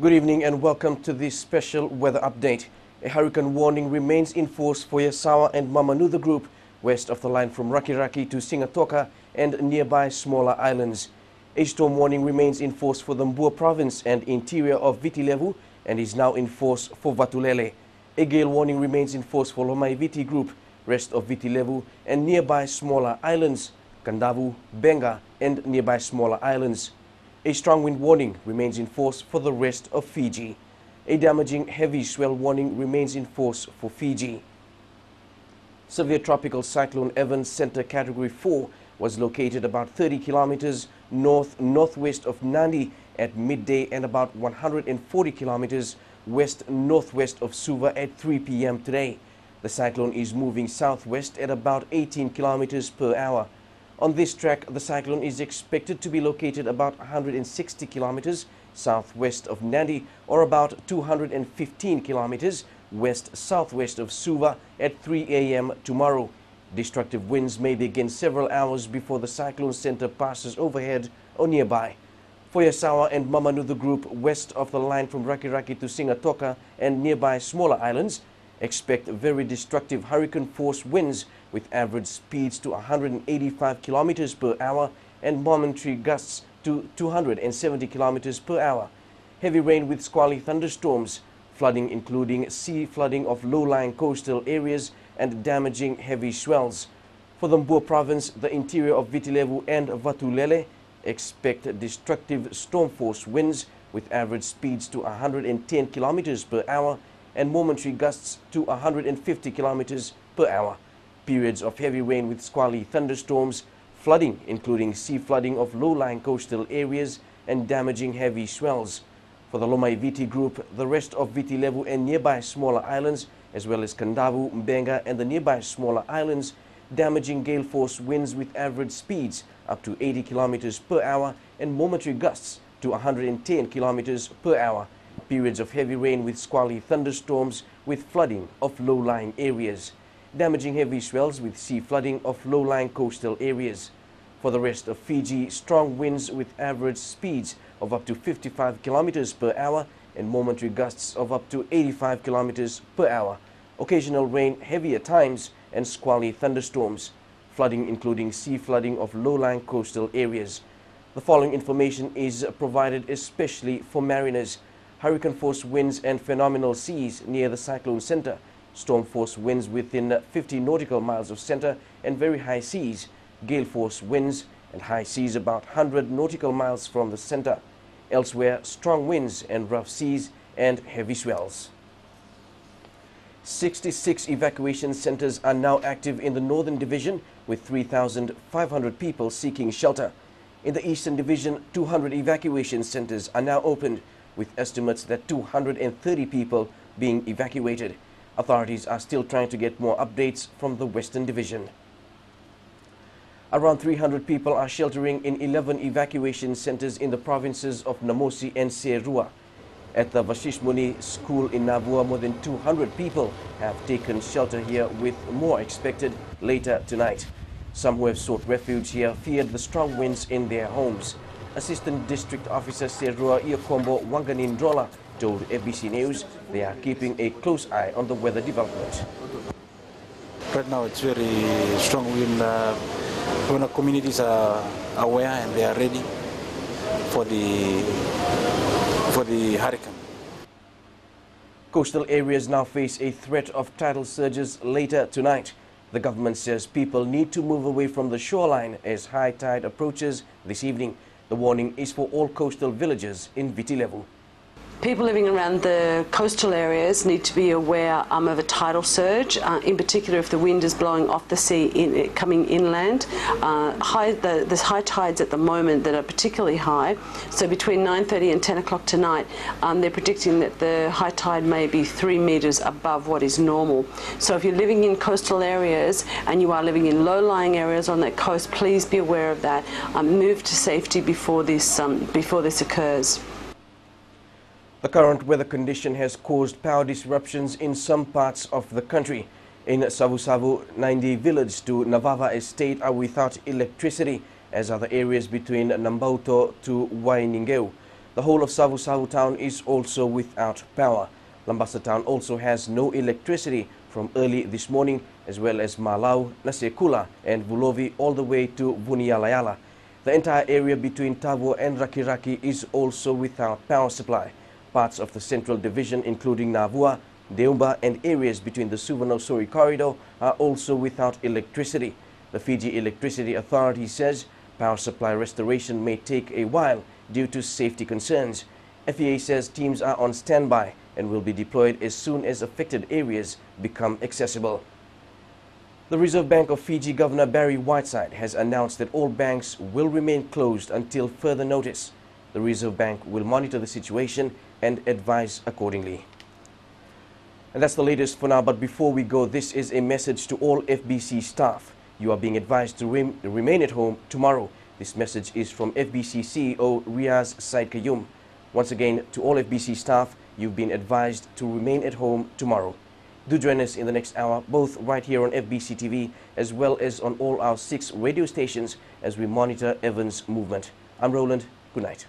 Good evening and welcome to this special weather update. A hurricane warning remains in force for Yasawa and Mamanuca group west of the line from Rakiraki to Singatoka and nearby smaller islands. A storm warning remains in force for the Mbua province and interior of Viti Levu and is now in force for Vatulele. A gale warning remains in force for Lomai Viti group, rest of Viti Levu and nearby smaller islands, Kandavu, Benga and nearby smaller islands. A strong wind warning remains in force for the rest of Fiji. A damaging heavy swell warning remains in force for Fiji. Severe tropical cyclone Evans Center Category 4 was located about 30 kilometers north-northwest of Nadi at midday and about 140 kilometers west-northwest of Suva at 3 p.m. today. The cyclone is moving southwest at about 18 kilometers per hour. On this track, the cyclone is expected to be located about 160 kilometers southwest of Nadi or about 215 kilometers west-southwest of Suva at 3 a.m. tomorrow. Destructive winds may begin several hours before the cyclone center passes overhead or nearby. For Yasawa and Mamanuca group west of the line from Rakiraki to Singatoka and nearby smaller islands, expect very destructive hurricane-force winds with average speeds to 185 kilometers per hour and momentary gusts to 270 kilometers per hour. Heavy rain with squally thunderstorms, flooding including sea flooding of low-lying coastal areas and damaging heavy swells. For the Mbua province, the interior of Viti Levu and Vatulele, expect destructive storm-force winds with average speeds to 110 kilometers per hour and momentary gusts to 150 kilometers per hour. Periods of heavy rain with squally thunderstorms, flooding including sea flooding of low-lying coastal areas and damaging heavy swells. For the Lomai Viti group, the rest of Viti Levu and nearby smaller islands, as well as Kandavu, Benga and the nearby smaller islands, damaging gale force winds with average speeds up to 80 kilometers per hour and momentary gusts to 110 kilometers per hour. Periods of heavy rain with squally thunderstorms with flooding of low-lying areas. Damaging heavy swells with sea flooding of low-lying coastal areas. For the rest of Fiji, strong winds with average speeds of up to 55 kilometers per hour and momentary gusts of up to 85 kilometers per hour. Occasional rain, heavy at times, and squally thunderstorms. Flooding including sea flooding of low-lying coastal areas. The following information is provided especially for mariners. Hurricane-force winds and phenomenal seas near the cyclone center. Storm-force winds within 50 nautical miles of center and very high seas. Gale-force winds and high seas about 100 nautical miles from the center. Elsewhere, strong winds and rough seas and heavy swells. 66 evacuation centers are now active in the Northern Division with 3,500 people seeking shelter. In the Eastern Division, 200 evacuation centers are now opened, with estimates that 230 people being evacuated. Authorities are still trying to get more updates from the Western Division. Around 300 people are sheltering in 11 evacuation centers in the provinces of Namosi and Serua. At the Vashishmuni School in Navua, more than 200 people have taken shelter here, with more expected later tonight. Some who have sought refuge here feared the strong winds in their homes. Assistant District Officer Serua Iakombo Wanganindrola told FBC News they are keeping a close eye on the weather development. Right now it's very strong wind. When the communities are aware and they are ready for the hurricane. Coastal areas now face a threat of tidal surges later tonight. The government says people need to move away from the shoreline as high tide approaches this evening. The warning is for all coastal villages in Viti Levu. People living around the coastal areas need to be aware of a tidal surge, in particular if the wind is blowing off the sea coming inland. There's high tides at the moment that are particularly high, so between 9:30 and 10 o'clock tonight they're predicting that the high tide may be 3 meters above what is normal. So if you're living in coastal areas and you are living in low-lying areas on that coast, please be aware of that. Move to safety before this occurs. The current weather condition has caused power disruptions in some parts of the country. In Savu-Savu, 90 village to Navava estate are without electricity, as are the areas between Nambauto to Wainingeu. The The whole of Savu Savu town is also without power. Lambasa town also has no electricity from early this morning, as well as Malau, Nasekula and Vulovi all the way to Vuniyalayala. The entire area between Tavo and Rakiraki is also without power supply. Parts of the central division, including Navua, Deumba and areas between the Suvarnosori corridor are also without electricity. The Fiji Electricity Authority says power supply restoration may take a while due to safety concerns. FEA says teams are on standby and will be deployed as soon as affected areas become accessible. The Reserve Bank of Fiji Governor Barry Whiteside has announced that all banks will remain closed until further notice. The Reserve Bank will monitor the situation and advise accordingly. And that's the latest for now, but before we go, this is a message to all FBC staff. You are being advised to remain at home tomorrow. This message is from FBC CEO Riaz Said Qayyum. Once again, to all FBC staff, you've been advised to remain at home tomorrow. Do join us in the next hour, both right here on FBC TV as well as on all our 6 radio stations as we monitor Evans' movement. I'm Roland. Good night.